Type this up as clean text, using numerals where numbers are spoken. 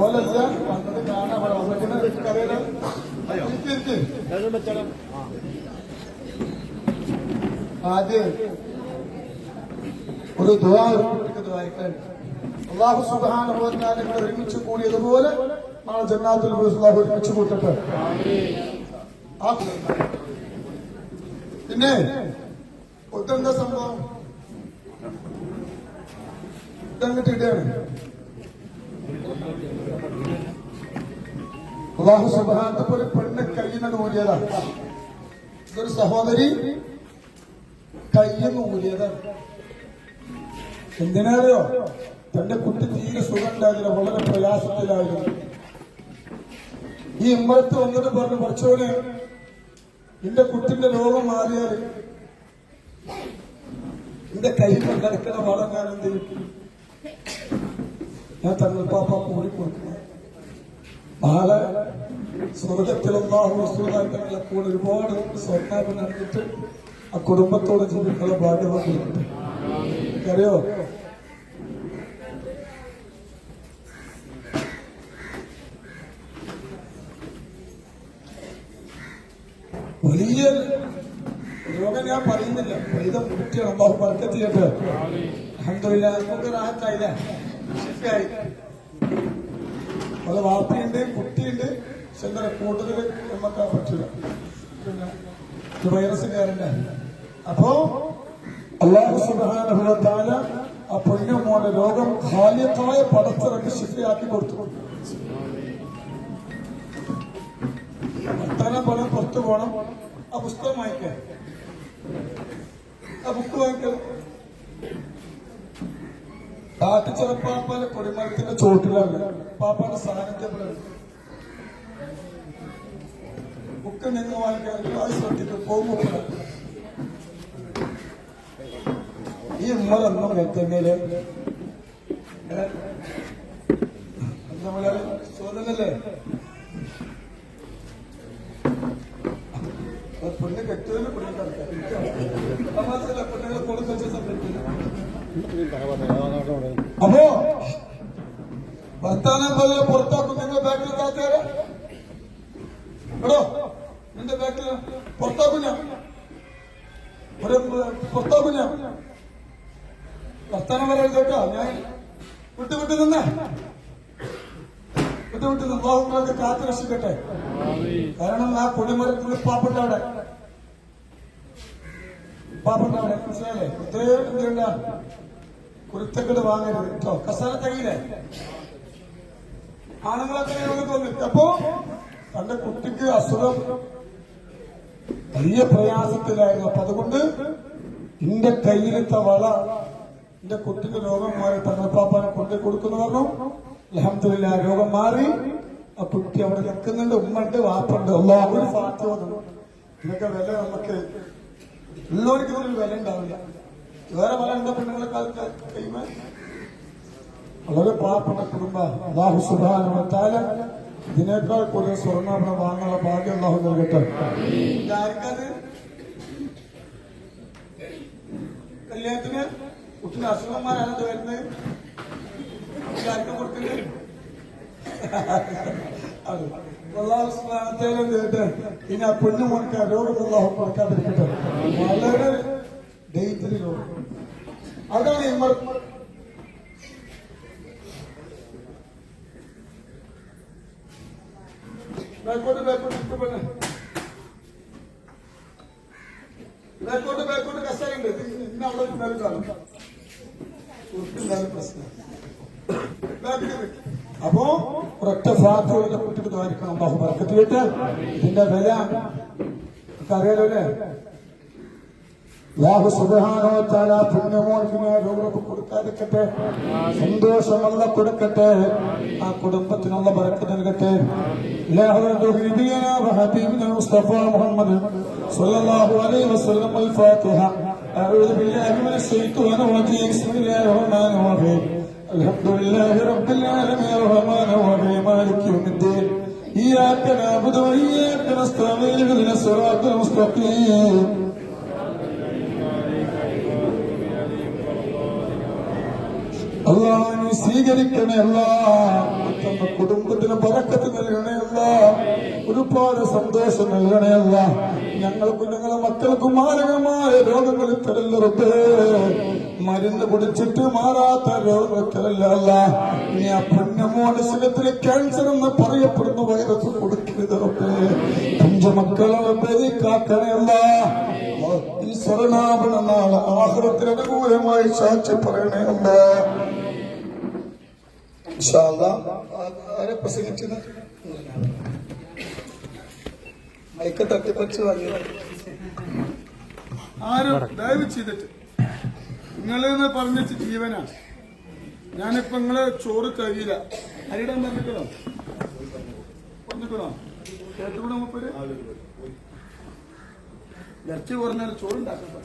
ഓലല്ല വന്നത് കാണാൻ അറിയാലോ. ആദ്യം ഒരു ദ്വാരിക്കാൻ അല്ലാഹു സുബ്ഹാനഹു വ തആല നിങ്ങൾ ഒരുമിച്ച് കൂടിയതുപോലെ നാളെ ജന്നാത്തുൽ ഫിർദൗസിൽ ഒരുമിച്ച് കൂട്ടട്ടെ. പിന്നെ ഇതെന്താ സംഭവം? ഇതങ്ങട്ട് ഇടാണ്. അല്ലാഹു സുബ്ഹാനഹു ഒരു പെണ്ണ് കയ്യിന്ന് ഊരിയതാണ്. ഇതൊരു സഹോദരി കയ്യെന്ന് ഊരിയതാണ്. എന്തിനായോ? തന്റെ കുട്ടി തീരെ സുഖം ഉണ്ടാകില്ല, വളരെ പ്രയാസത്തിലായിരുന്നു. ഈ ഇമ്പലത്ത് വന്നിട്ട് പറഞ്ഞു, കുറച്ചോനെ എന്റെ കുട്ടിന്റെ രോഗം മാറിയാൽ എന്റെ കയ്യിൽ കിടക്കുന്ന വളം ഞാൻ എന്ത് ചെയ്യും? ഞാൻ തങ്ങൾ പാപ്പ കൂടി കൊടുക്കണം. നാളെ സ്വർഗത്തിലൊന്നാഹുമായി തങ്ങളെ കൂടെ ഒരുപാട് സ്വർണ്ണാപം നടന്നിട്ട് ആ കുടുംബത്തോടെ ജീവിക്കുന്ന ഭാഗ്യമാക്കിയിട്ടുണ്ട്. അറിയോ? വലിയ രോഗം ഞാൻ പറയുന്നില്ല, പൈതം കുട്ടിയാണ്. അല്ലാഹു ബർക്കത്ത് ചെയ്യട്ടെ. അൽഹംദുലില്ലാഹ് നമുക്ക് റാഹത്തായില്ലേ, ശിഫയായി. അത് വാപ്പിയുണ്ട്, കുട്ടിയുണ്ട്. പക്ഷെ എന്താ കൂടുതൽ നമുക്ക് പറ്റില്ല, വൈറസ് കയറണ്ട. അപ്പോ അല്ലാഹു സുബ്ഹാനഹു വ തആല ആ പൊന്നു മോനെ രോഗം ഖാലിഖായ പടച്ചിറക്കി ശിഫയാക്കി കൊടുത്തു. വർത്താനം പോലെ പുറത്തു പോകണം. ആ പുസ്തകം വായിക്കാൻ, ആ ബുക്ക് വായിക്കാൻ. കാട്ടുചെറുപ്പാപ്പാന്റെ കൊടിമരത്തിന്റെ ചോട്ടിലാണ് പാപ്പാന്റെ സാന്നിധ്യം. ബുക്ക് നിങ്ങൾ വായിക്കാൻ ശ്രദ്ധിക്കും. പോകുമ്പോ ഈ ഉമ്മളൊന്നും വെക്കുന്നതില് നമ്മളെ ചോദനല്ലേ പെണ്ണ് കെട്ടിയതിന് പെണ്ണുങ്ങളെ കൊടുത്ത സമയത്ത്. അപ്പോ ഭർത്താനം പോലെ പുറത്താക്കും. നിങ്ങൾ ബാക്കിൽ കാത്തേരാ എടോ, നിന്റെ ബാക്കിൽ പുറത്താക്കും. ഞാൻ പുറത്താക്കും. ഞാൻ വർത്താനം വരെ കേട്ടോ. ഞാൻ വിട്ടുവിട്ട് നിന്നേ, വിട്ടുവിട്ട് നിന്നൊക്കെ കാത്തു രക്ഷിക്കട്ടെ. കാരണം ആ കൊടിമരത്തിൽ പാപ്പട്ടവിടെ മനസ്സിലായല്ലേ? ഇത്രയും എന്തുണ്ട കുരുത്തക്കെട് വാങ്ങരുത് കേട്ടോ. കസാല തകയില്ലേ ആണുങ്ങളൊക്കെ തോന്നി. അപ്പോ തന്റെ കുട്ടിക്ക് അസുഖം വലിയ പ്രയാസത്തിലായിരുന്നു. അപ്പൊ അതുകൊണ്ട് എന്റെ കയ്യിലത്തെ വള എന്റെ കുട്ടിക്ക് രോഗം മാറി തങ്ങൾപ്പാപ്പാനെ കൊണ്ടു കൊടുക്കുന്നു പറഞ്ഞു. അൽഹംദുലില്ലാഹ് രോഗം മാറി. ആ കുട്ടി അവിടെ നിൽക്കുന്നുണ്ട്. ഉമ്മണ്ട്, വാപ്പുണ്ട്. അല്ലാഹു ഒരു ഫാത്തിഹ ഓതുന്നു. ഇതൊക്കെ വില നമുക്ക് ഉള്ളവർക്ക് ഒരു വില ഉണ്ടാവില്ല. വേറെ പല എന്താ പെണ്ണുങ്ങളെ കഴിയുമ്പോ വളരെ പാവപ്പെട്ട കുടുംബം. അല്ലാഹു സുബ്ഹാനഹു വ തആല ഇതിനേക്കാൾ കൂടുതൽ സ്വർണ്ണാഭരണം വാങ്ങാനുള്ള ഭാഗ്യം അല്ലാഹു നൽകട്ടെ. ആർക്കത് കല്യാണത്തിന് കുട്ടിന് അസുഖന്മാരാണ് വരുന്നത്. ആർക്കും കൊടുക്കുന്നത് ഇനി ആ പെണ്ണു മുടക്കാൻ രോഗം അല്ലാഹു കൊടുക്കാതിരിക്കട്ടെ. വളരെ ഡേഞ്ചറി രോഗം. അതാണ് ബാക്കോട്ട് കസറുണ്ട്. ഇന്ന് അവിടെ പ്രശ്നം. അപ്പോ ഒരൊറ്റ ഫാത്തിഹ കുട്ടിക്ക് ദ്വാരിക്കണം. അല്ലാഹു ബർക്കത്ത് ചെയ്യട്ടെ. ഇതിന്റെ വില അറിയാലോ അല്ലേ? അല്ലാഹു സുബ്ഹാനഹു വ തആല പുണ്യമോൾക്ക് രോഗം കൊടുക്കാതിരിക്കട്ടെ. സന്തോഷമുള്ള കൊടുക്കട്ടെ. ആ കുടുംബത്തിനുള്ള ബർക്കത്ത് നൽകട്ടെ. മുസ്തഫ മുഹമ്മദ് സ്വല്ലല്ലാഹു അലൈഹി വസല്ലം. അൽ-ഫാത്തിഹ. അഊദു ബില്ലാഹി മിനശ് ശൈത്വാനിർ റജീം. ബിസ്മില്ലാഹിർ റഹ്മാനിർ റഹീം. الحمد لله رب العالمين الرحمن الرحيم مالك يوم الدين إياك نعبد وإياك نستعين اهدنا الصراط المستقيم അല്ലാ നീ സ്വീകരിക്കണേ അല്ലാ. മറ്റൊന്ന് കുടുംബത്തിന് ബറക്കത്ത് നൽകണേ അല്ലാ. ഒരുപാട് സന്തോഷം നൽകണേ അല്ലാ. ഞങ്ങൾക്കും ഞങ്ങളെ മക്കൾക്കും മാരകമായ രോഗങ്ങളിൽ തരല്ല റബ്ബേ. മരുന്ന് കുടിച്ചിട്ട് മാറാത്ത രോഗങ്ങൾ തരല്ല അല്ലാ. ഇനി ആ പുണ്യമോന്റെ സുഖത്തിന് ക്യാൻസർ എന്ന് പറയപ്പെടുന്ന വൈറസ് കൊടുക്കരുത് റബ്ബേ. 5 മക്കളെ റബ്ബേ നീ കാക്കണേ അല്ലാ. ഈ സ്വർണ്ണാഭരണ നാളെ ആഖിറത്തിൽ അനുകൂലമായി സാക്ഷി പറയണേ അല്ലാ. ഇൻഷാ അല്ലാഹ് ആരെ പ്രസംഗിച്ചത് മൈക്ക് തട്ടിപ്പറിച്ച് വാങ്ങി ആരും ദയവ് ചെയ്തിട്ട് നിങ്ങളെന്ന് പറഞ്ഞിട്ട് ജീവനാണ്. ഞാനിപ്പോ നിങ്ങളെ ചോറ് കഴിയില്ല. അരിടാൻ പറഞ്ഞിക്കണോ കേട്ടുകൂടെ മൂപ്പര് ഇറച്ചി പറഞ്ഞാൽ ചോറുണ്ടാക്കട്ടെ.